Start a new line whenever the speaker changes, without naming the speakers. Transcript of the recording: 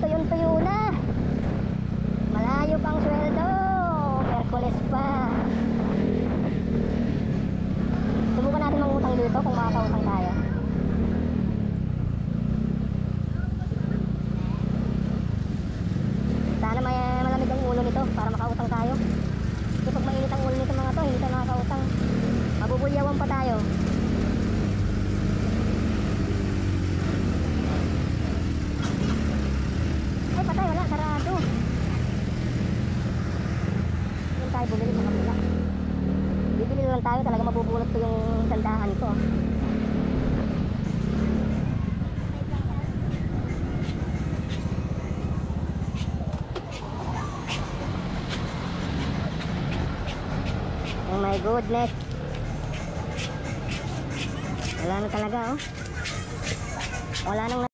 tuyo na. Malayo pang sweldo. Merkules pa. Subukan natin mangutang dito kung makakautang tayo. Sana may malamig ang ulo nito para makautang tayo. Kasi pag mainit ang ulo nito mga to, hindi tayo makakautang. Mabubulyawan pa tayo. Ay patay, wala, sarado. Yan tayo bumili sa kapila. Bibili lang tayo, talaga mabubulot ko yung sandahan ko. Oh my goodness. Wala na talaga, oh. Wala nang